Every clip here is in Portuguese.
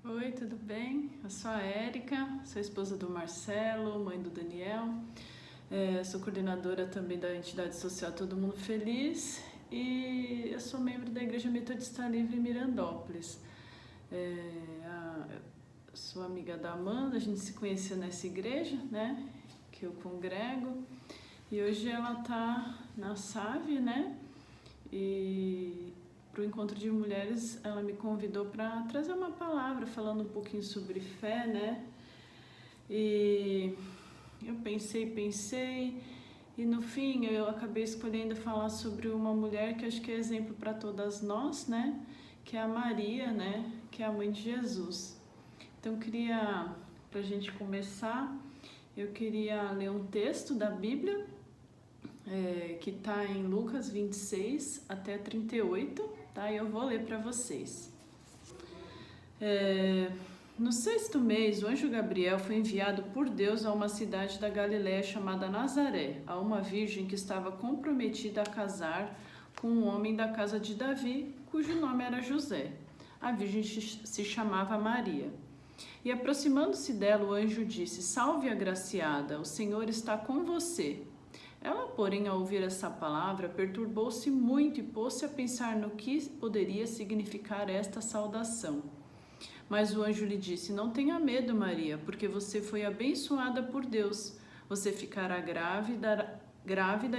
Oi, tudo bem? Eu sou a Érica, sou esposa do Marcelo, mãe do Daniel, sou coordenadora também da entidade social Todo Mundo Feliz e eu sou membro da Igreja Metodista Livre em Mirandópolis. Sou amiga da Amanda, a gente se conheceu nessa igreja, né, que eu congrego, e hoje ela tá na SAVE, né, e para o encontro de mulheres ela me convidou para trazer uma palavra falando um pouquinho sobre fé, né? E eu pensei e no fim eu acabei escolhendo falar sobre uma mulher que acho que é exemplo para todas nós, né? Que é a Maria, né? Que é a mãe de Jesus. Então para a gente começar, eu queria ler um texto da Bíblia que está em Lucas 26 até 38, tá? E eu vou ler para vocês. No 6º mês, o anjo Gabriel foi enviado por Deus a uma cidade da Galiléia chamada Nazaré, a uma virgem que estava comprometida a casar com um homem da casa de Davi, cujo nome era José. A virgem se chamava Maria. E aproximando-se dela, o anjo disse: Salve, agraciada, o Senhor está com você. Ela, porém, ao ouvir essa palavra, perturbou-se muito e pôs-se a pensar no que poderia significar esta saudação. Mas o anjo lhe disse: Não tenha medo, Maria, porque você foi abençoada por Deus. Você ficará grávida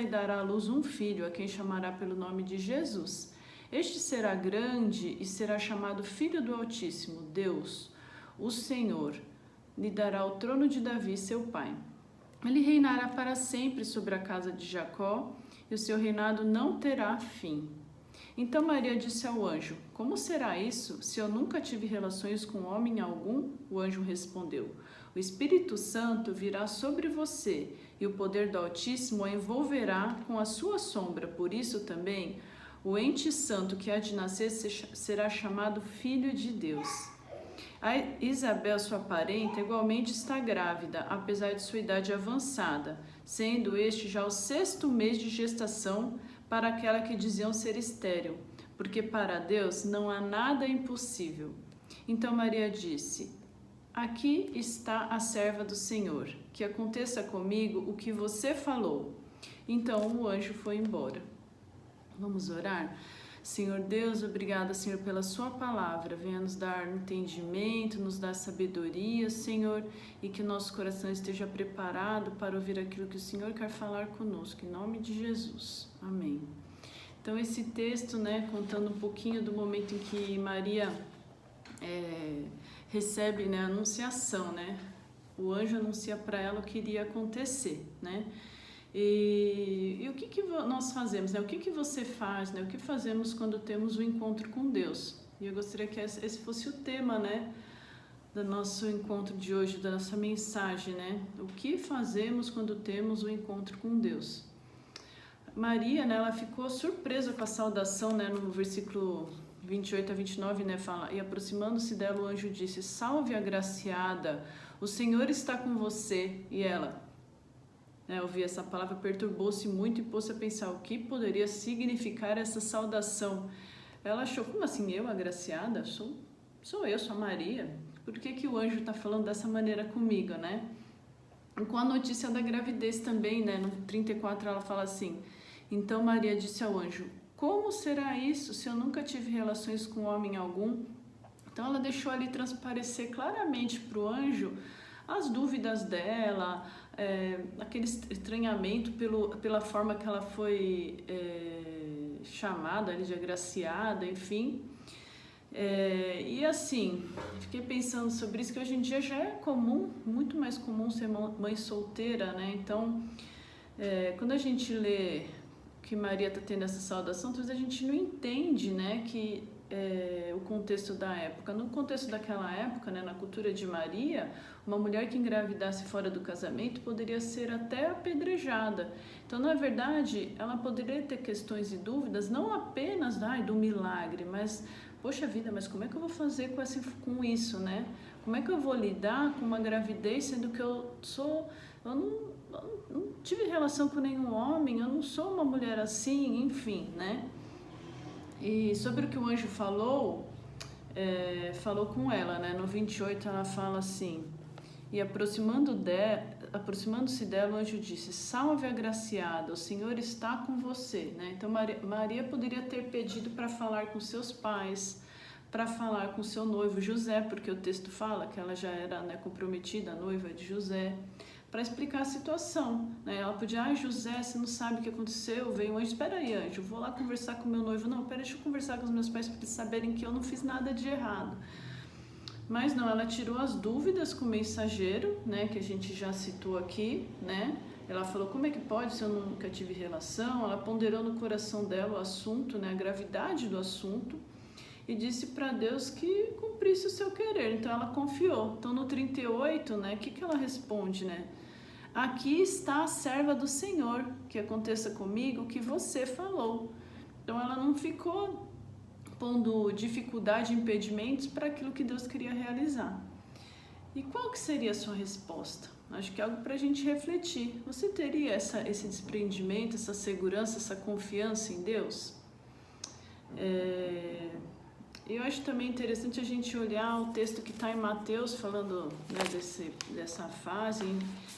e dará à luz um filho, a quem chamará pelo nome de Jesus. Este será grande e será chamado Filho do Altíssimo, Deus, o Senhor. Lhe dará o trono de Davi, seu pai. Ele reinará para sempre sobre a casa de Jacó, e o seu reinado não terá fim. Então Maria disse ao anjo: Como será isso, se eu nunca tive relações com homem algum? O anjo respondeu: O Espírito Santo virá sobre você, e o poder do Altíssimo a envolverá com a sua sombra. Por isso também, o ente santo que há de nascer será chamado Filho de Deus. A Isabel, sua parenta, igualmente está grávida, apesar de sua idade avançada, sendo este já o 6º mês de gestação para aquela que diziam ser estéril, porque para Deus não há nada impossível. Então Maria disse: Aqui está a serva do Senhor, que aconteça comigo o que você falou. Então o anjo foi embora. Vamos orar? Senhor Deus, obrigada, Senhor, pela sua palavra. Venha nos dar entendimento, nos dar sabedoria, Senhor, e que o nosso coração esteja preparado para ouvir aquilo que o Senhor quer falar conosco. Em nome de Jesus. Amém. Então, esse texto, né, contando um pouquinho do momento em que Maria recebe, né, a anunciação, né? O anjo anuncia para ela o que iria acontecer, né? E o que nós fazemos, né? O que você faz, né? O que fazemos quando temos um encontro com Deus? E eu gostaria que esse fosse o tema, né, do nosso encontro de hoje, da nossa mensagem, né? O que fazemos quando temos um encontro com Deus? Maria, né, ela ficou surpresa com a saudação, né, no versículo 28 a 29, né, fala: E aproximando-se dela, o anjo disse: Salve, agraciada, o Senhor está com você. E ela, ouvir essa palavra, perturbou-se muito e pôs-se a pensar o que poderia significar essa saudação. Ela achou: como assim, eu, agraciada? Sou eu, sou a Maria. Por que o anjo está falando dessa maneira comigo, né? E com a notícia da gravidez também, né? No 34 ela fala assim: Então Maria disse ao anjo: Como será isso, se eu nunca tive relações com homem algum? Então ela deixou ali transparecer claramente para o anjo as dúvidas dela, aquele estranhamento pela forma que ela foi chamada ali de agraciada, enfim. E assim, fiquei pensando sobre isso, que hoje em dia já é comum, muito mais comum ser mãe solteira, né? Então, quando a gente lê que Maria está tendo essa saudação, talvez a gente não entende, né, que o contexto da época. No contexto daquela época, né, na cultura de Maria, uma mulher que engravidasse fora do casamento poderia ser até apedrejada. Então, na verdade, ela poderia ter questões e dúvidas, não apenas do milagre, mas, poxa vida, mas como é que eu vou fazer com isso, né? Como é que eu vou lidar com uma gravidez, sendo que eu não tive relação com nenhum homem, eu não sou uma mulher assim, enfim, né? E sobre o que o anjo falou, falou com ela, né? No 28 ela fala assim: e aproximando-se dela, o anjo disse: salve, agraciada, o Senhor está com você, né? Então Maria poderia ter pedido para falar com seus pais, para falar com seu noivo José, porque o texto fala que ela já era, né, comprometida, a noiva de José, para explicar a situação, né? Ela podia: José, você não sabe o que aconteceu, veio um anjo, espera aí, anjo, vou lá conversar com meu noivo. Não, deixa eu conversar com os meus pais para eles saberem que eu não fiz nada de errado. Mas não, ela tirou as dúvidas com o mensageiro, né, que a gente já citou aqui, né? Ela falou: como é que pode se eu nunca tive relação? Ela ponderou no coração dela o assunto, né, a gravidade do assunto, e disse para Deus que cumprisse o seu querer. Então ela confiou. Então no 38, né, o que ela responde, né? Aqui está a serva do Senhor, que aconteça comigo o que você falou. Então ela não ficou pondo dificuldade, impedimentos para aquilo que Deus queria realizar. E qual que seria a sua resposta? Acho que é algo para a gente refletir. Você teria esse desprendimento, essa segurança, essa confiança em Deus? Eu acho também interessante a gente olhar o texto que está em Mateus, falando, né, dessa fase,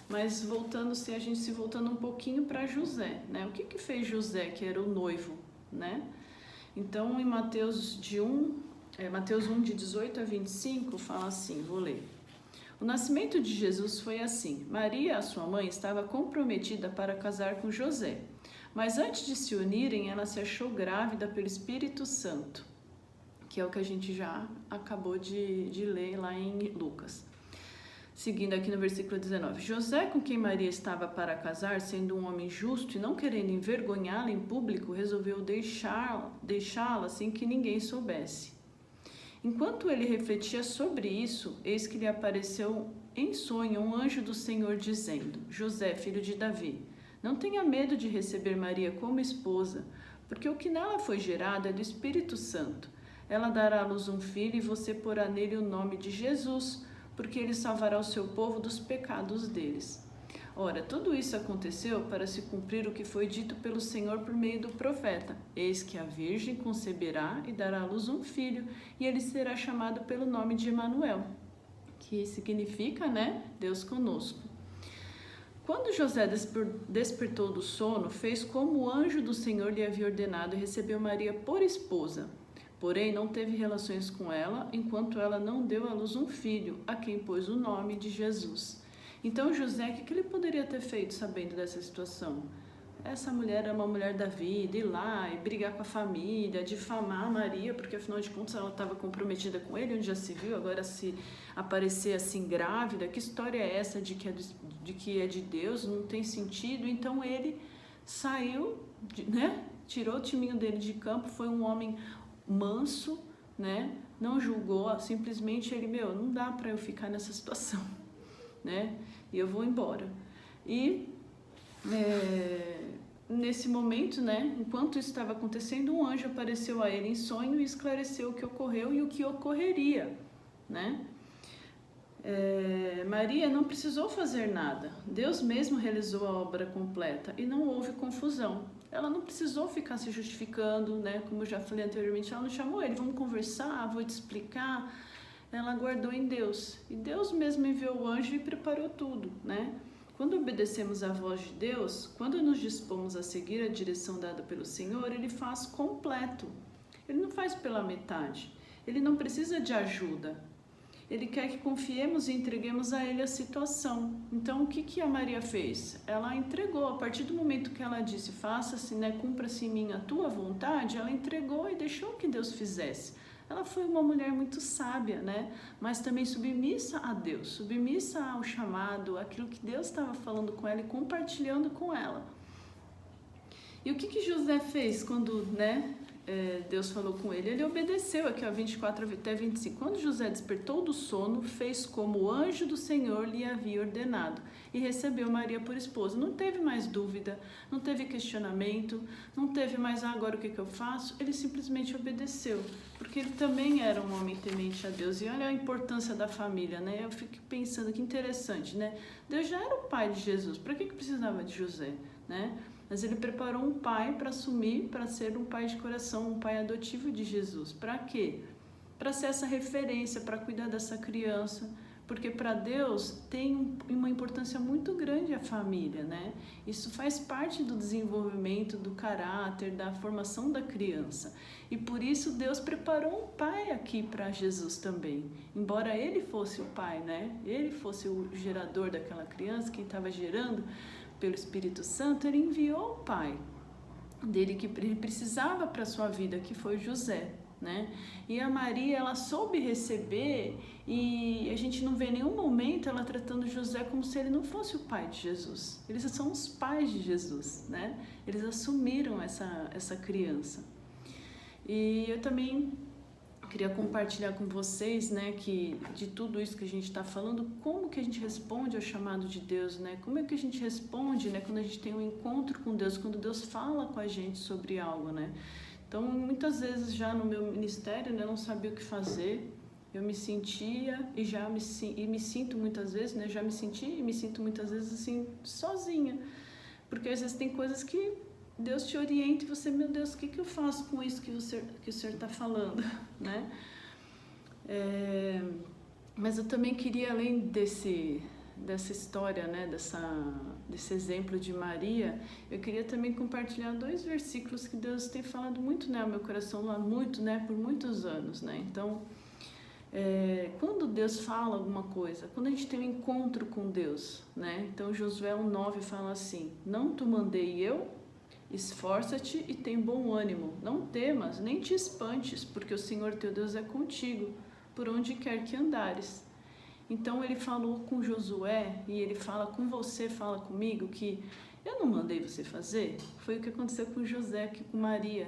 mas a gente se voltando um pouquinho para José, né? O que fez José, que era o noivo, né? Então, em Mateus 1, de 18 a 25, fala assim, vou ler. O nascimento de Jesus foi assim: Maria, a sua mãe, estava comprometida para casar com José, mas antes de se unirem, ela se achou grávida pelo Espírito Santo, que é o que a gente já acabou de ler lá em Lucas. Seguindo aqui no versículo 19. José, com quem Maria estava para casar, sendo um homem justo e não querendo envergonhá-la em público, resolveu deixá-la sem que ninguém soubesse. Enquanto ele refletia sobre isso, eis que lhe apareceu em sonho um anjo do Senhor dizendo: José, filho de Davi, não tenha medo de receber Maria como esposa, porque o que nela foi gerado é do Espírito Santo. Ela dará à luz um filho e você porá nele o nome de Jesus, porque ele salvará o seu povo dos pecados deles. Ora, tudo isso aconteceu para se cumprir o que foi dito pelo Senhor por meio do profeta. Eis que a virgem conceberá e dará à luz um filho, e ele será chamado pelo nome de Emanuel, que significa, né, Deus conosco. Quando José despertou do sono, fez como o anjo do Senhor lhe havia ordenado e recebeu Maria por esposa. Porém, não teve relações com ela, enquanto ela não deu à luz um filho, a quem pôs o nome de Jesus. Então José, o que ele poderia ter feito sabendo dessa situação? Essa mulher é uma mulher da vida, ir lá e brigar com a família, difamar Maria, porque afinal de contas ela estava comprometida com ele, onde já se viu, agora se aparecer assim grávida, que história é essa de que é de Deus? Não tem sentido. Então ele saiu, né? Tirou o timinho dele de campo, foi um homem manso, né? Não julgou, simplesmente ele, não dá para eu ficar nessa situação, né? E eu vou embora. E nesse momento, né, enquanto isso estava acontecendo, um anjo apareceu a ele em sonho e esclareceu o que ocorreu e o que ocorreria, né? Maria não precisou fazer nada. Deus mesmo realizou a obra completa e não houve confusão. Ela não precisou ficar se justificando, né? Como eu já falei anteriormente, ela não chamou ele, vamos conversar, vou te explicar. Ela guardou em Deus. E Deus mesmo enviou o anjo e preparou tudo, né? Quando obedecemos à voz de Deus, quando nos dispomos a seguir a direção dada pelo Senhor, Ele faz completo. Ele não faz pela metade. Ele não precisa de ajuda. Ele quer que confiemos e entreguemos a Ele a situação. Então, o que a Maria fez? Ela entregou. A partir do momento que ela disse, faça-se, né, cumpra-se em mim a tua vontade, ela entregou e deixou que Deus fizesse. Ela foi uma mulher muito sábia, né? Mas também submissa a Deus, submissa ao chamado, aquilo que Deus estava falando com ela e compartilhando com ela. E o que José fez quando, né, Deus falou com ele? Ele obedeceu, aqui ó, 24 até 25. Quando José despertou do sono, fez como o anjo do Senhor lhe havia ordenado e recebeu Maria por esposa. Não teve mais dúvida, não teve questionamento, não teve mais, agora o que eu faço? Ele simplesmente obedeceu, porque ele também era um homem temente a Deus. E olha a importância da família, né? Eu fico pensando que interessante, né? Deus já era o pai de Jesus, para que precisava de José, né? Mas ele preparou um pai para assumir, para ser um pai de coração, um pai adotivo de Jesus. Para quê? para ser essa referência, para cuidar dessa criança. Porque para Deus tem uma importância muito grande a família, né? Isso faz parte do desenvolvimento, do caráter, da formação da criança. E por isso Deus preparou um pai aqui para Jesus também. Embora ele fosse o pai, né? Ele fosse o gerador daquela criança, quem estava gerando pelo Espírito Santo, ele enviou o pai dele que ele precisava para a sua vida, que foi José. Né? E a Maria, ela soube receber, e a gente não vê em nenhum momento ela tratando José como se ele não fosse o pai de Jesus. Eles são os pais de Jesus, né? Eles assumiram essa criança. E eu também queria compartilhar com vocês, né, que de tudo isso que a gente está falando, como que a gente responde ao chamado de Deus, né? Como é que a gente responde, né, quando a gente tem um encontro com Deus, quando Deus fala com a gente sobre algo, né? Então, muitas vezes já no meu ministério, né, eu não sabia o que fazer, eu me sentia e me sinto muitas vezes, né, já me senti e me sinto muitas vezes assim, sozinha, porque às vezes tem coisas que Deus te orienta e você, meu Deus, o que eu faço com isso que o Senhor está falando, né? Mas eu também queria, além dessa história, né, desse exemplo de Maria, eu queria também compartilhar 2 versículos que Deus tem falado muito, né, ao meu coração lá muito, né, por muitos anos, né? Então, quando Deus fala alguma coisa, quando a gente tem um encontro com Deus, né? Então Josué 1:9 fala assim: não te mandei eu? Esforça-te e tem bom ânimo, não temas, nem te espantes, porque o Senhor teu Deus é contigo, por onde quer que andares. Então ele falou com Josué, e ele fala com você, fala comigo, que eu não mandei você fazer. Foi o que aconteceu com José, aqui com Maria.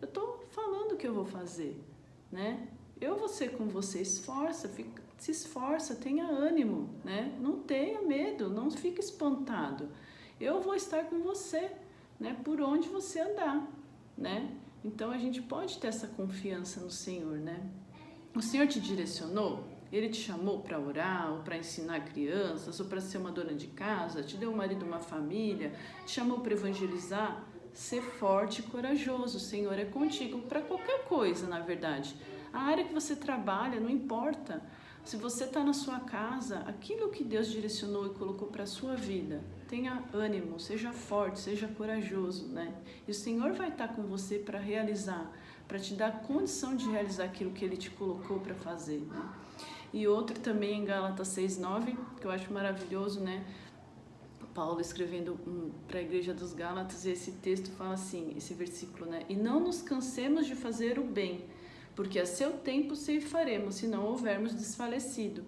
Eu estou falando o que eu vou fazer, né? Eu vou ser com você, se esforça, tenha ânimo, né? Não tenha medo, não fique espantado. Eu vou estar com você, né? Por onde você andar, né? Então a gente pode ter essa confiança no Senhor, né? O Senhor te direcionou? Ele te chamou para orar, ou para ensinar crianças, ou para ser uma dona de casa, te deu um marido, uma família, te chamou para evangelizar? Ser forte e corajoso, o Senhor é contigo para qualquer coisa, na verdade. A área que você trabalha, não importa. Se você está na sua casa, aquilo que Deus direcionou e colocou para a sua vida, tenha ânimo, seja forte, seja corajoso, né? E o Senhor vai estar com você para realizar, para te dar condição de realizar aquilo que Ele te colocou para fazer, né? E outro também em Gálatas 6:9, que eu acho maravilhoso, né? Paulo escrevendo para a igreja dos Gálatas, e esse texto fala assim, esse versículo, né? E não nos cansemos de fazer o bem, porque a seu tempo ceifaremos, se não houvermos desfalecido.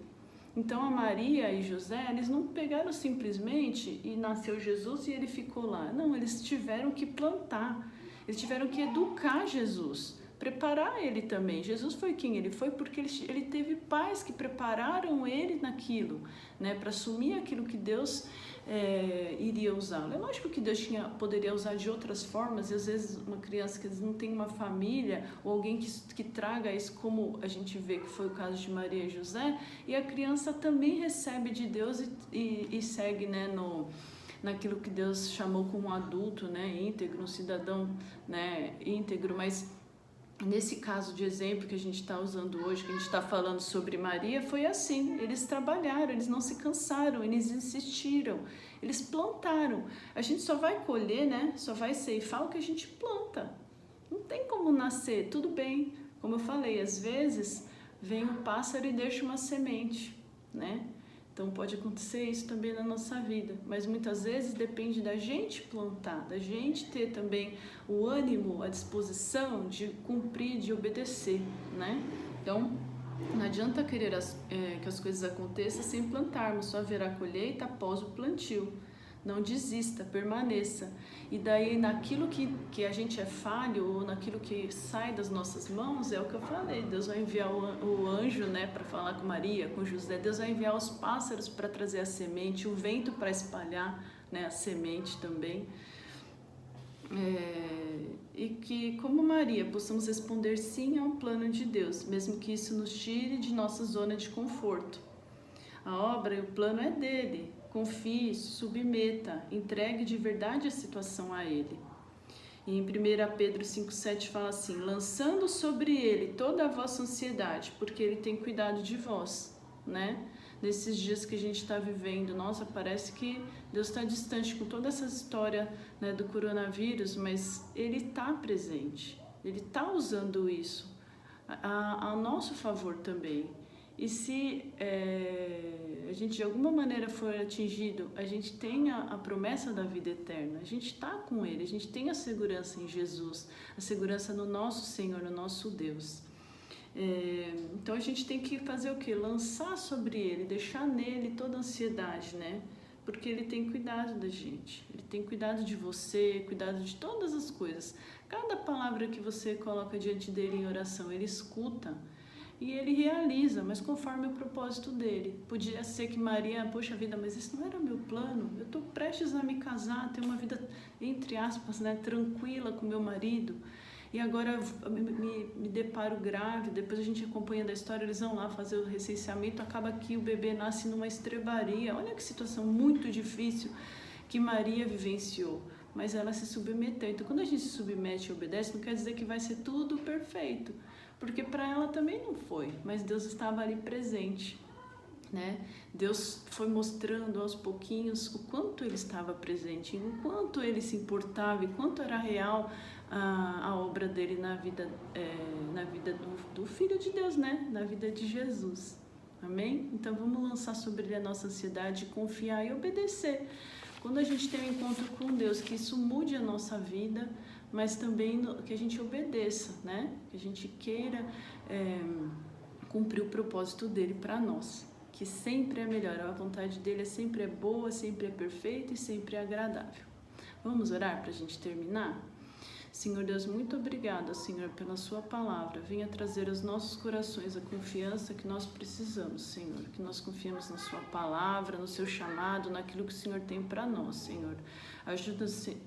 Então a Maria e José, eles não pegaram simplesmente e nasceu Jesus e ele ficou lá. Não, eles tiveram que plantar, eles tiveram que educar Jesus, preparar ele também. Jesus foi quem ele foi porque ele teve pais que prepararam ele naquilo, né, para assumir aquilo que Deus iria usar. É lógico que Deus poderia usar de outras formas, e às vezes uma criança que não tem uma família, ou alguém que traga isso, como a gente vê que foi o caso de Maria e José, e a criança também recebe de Deus e segue, né, naquilo que Deus chamou como um adulto, né, íntegro, um cidadão, né, íntegro. Mas nesse caso de exemplo que a gente está usando hoje, que a gente está falando sobre Maria, foi assim, eles trabalharam, eles não se cansaram, eles insistiram, eles plantaram. A gente só vai colher, né, só vai ceifar o que a gente planta. Não tem como nascer, tudo bem, como eu falei, às vezes vem um pássaro e deixa uma semente, né? Então pode acontecer isso também na nossa vida, mas muitas vezes depende da gente plantar, da gente ter também o ânimo, a disposição de cumprir, de obedecer, né? Então não adianta querer que as coisas aconteçam sem plantarmos, só haverá colheita após o plantio. Não desista, permaneça. E daí naquilo que a gente é falho, ou naquilo que sai das nossas mãos, é o que eu falei, Deus vai enviar o anjo, né, para falar com Maria, com José, Deus vai enviar os pássaros para trazer a semente, o vento para espalhar, né, a semente também. E que, como Maria, possamos responder sim ao plano de Deus, mesmo que isso nos tire de nossa zona de conforto. A obra e o plano é dele. Confie, submeta, entregue de verdade a situação a Ele. E em 1 Pedro 5,7 fala assim: lançando sobre ele toda a vossa ansiedade, porque ele tem cuidado de vós, né? Nesses dias que a gente está vivendo, nossa, parece que Deus está distante com toda essa história, né, do coronavírus, mas Ele está presente, Ele está usando isso a nosso favor também. E se a gente de alguma maneira for atingido, a gente tem a promessa da vida eterna, a gente está com Ele, a gente tem a segurança em Jesus, a segurança no nosso Senhor, no nosso Deus. Então a gente tem que fazer o que? Lançar sobre Ele, deixar nele toda a ansiedade, né? Porque Ele tem cuidado da gente, Ele tem cuidado de você, cuidado de todas as coisas. Cada palavra que você coloca diante dele em oração, Ele escuta e Ele realiza, mas conforme o propósito dele. Podia ser que Maria, poxa vida, mas isso não era meu plano, eu estou prestes a me casar, ter uma vida, entre aspas, né, tranquila com meu marido, e agora me deparo grávida. Depois a gente acompanha da história, eles vão lá fazer o recenseamento, acaba que o bebê nasce numa estrebaria. Olha que situação muito difícil que Maria vivenciou, mas ela se submeteu. Então quando a gente se submete e obedece, não quer dizer que vai ser tudo perfeito, porque para ela também não foi, mas Deus estava ali presente, né? Deus foi mostrando aos pouquinhos o quanto Ele estava presente, o quanto Ele se importava e quanto era real a obra dele na vida do Filho de Deus, né? Na vida de Jesus. Amém? Então vamos lançar sobre Ele a nossa ansiedade, confiar e obedecer. Quando a gente tem um encontro com Deus, que isso mude a nossa vida, mas também que a gente obedeça, né? Que a gente queira cumprir o propósito dele para nós, que sempre é melhor. A vontade dele sempre é boa, sempre é perfeita e sempre é agradável. Vamos orar para a gente terminar? Senhor Deus, muito obrigada, Senhor, pela sua palavra. Venha trazer aos nossos corações a confiança que nós precisamos, Senhor. Que nós confiemos na sua palavra, no seu chamado, naquilo que o Senhor tem para nós, Senhor.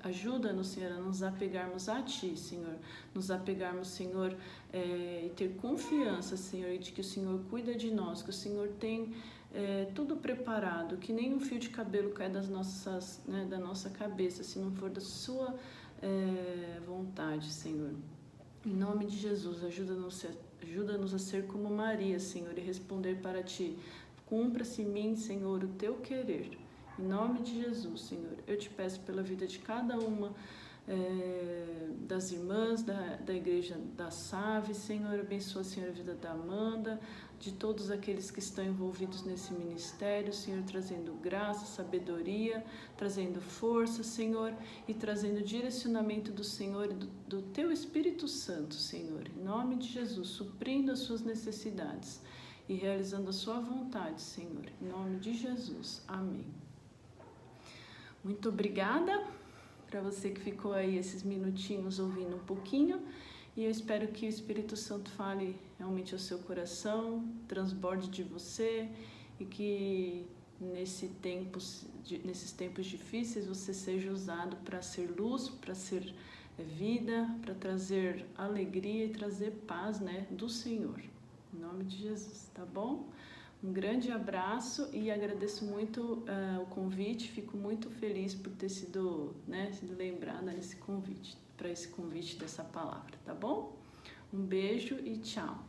Ajuda-nos, Senhor, a nos apegarmos a Ti, Senhor. Nos apegarmos, Senhor, e ter confiança, Senhor, de que o Senhor cuida de nós, que o Senhor tem tudo preparado, que nem um fio de cabelo cai da nossa cabeça, se não for da sua vontade, Senhor. Em nome de Jesus, ajuda-nos a ser como Maria, Senhor, e responder para Ti: cumpra-se em mim, Senhor, o Teu querer. Em nome de Jesus, Senhor, eu te peço pela vida de cada uma das irmãs da igreja da SAVE, Senhor, abençoa, Senhor, a vida da Amanda, de todos aqueles que estão envolvidos nesse ministério, Senhor, trazendo graça, sabedoria, trazendo força, Senhor, e trazendo direcionamento do Senhor e do Teu Espírito Santo, Senhor, em nome de Jesus, suprindo as suas necessidades e realizando a sua vontade, Senhor, em nome de Jesus. Amém. Muito obrigada para você que ficou aí esses minutinhos ouvindo um pouquinho, e eu espero que o Espírito Santo fale realmente ao seu coração, transborde de você, e que nesses tempos difíceis você seja usado para ser luz, para ser vida, para trazer alegria e trazer paz, né, do Senhor. Em nome de Jesus, tá bom? Um grande abraço e agradeço muito o convite, fico muito feliz por ter sido lembrada para esse convite dessa palavra, tá bom? Um beijo e tchau!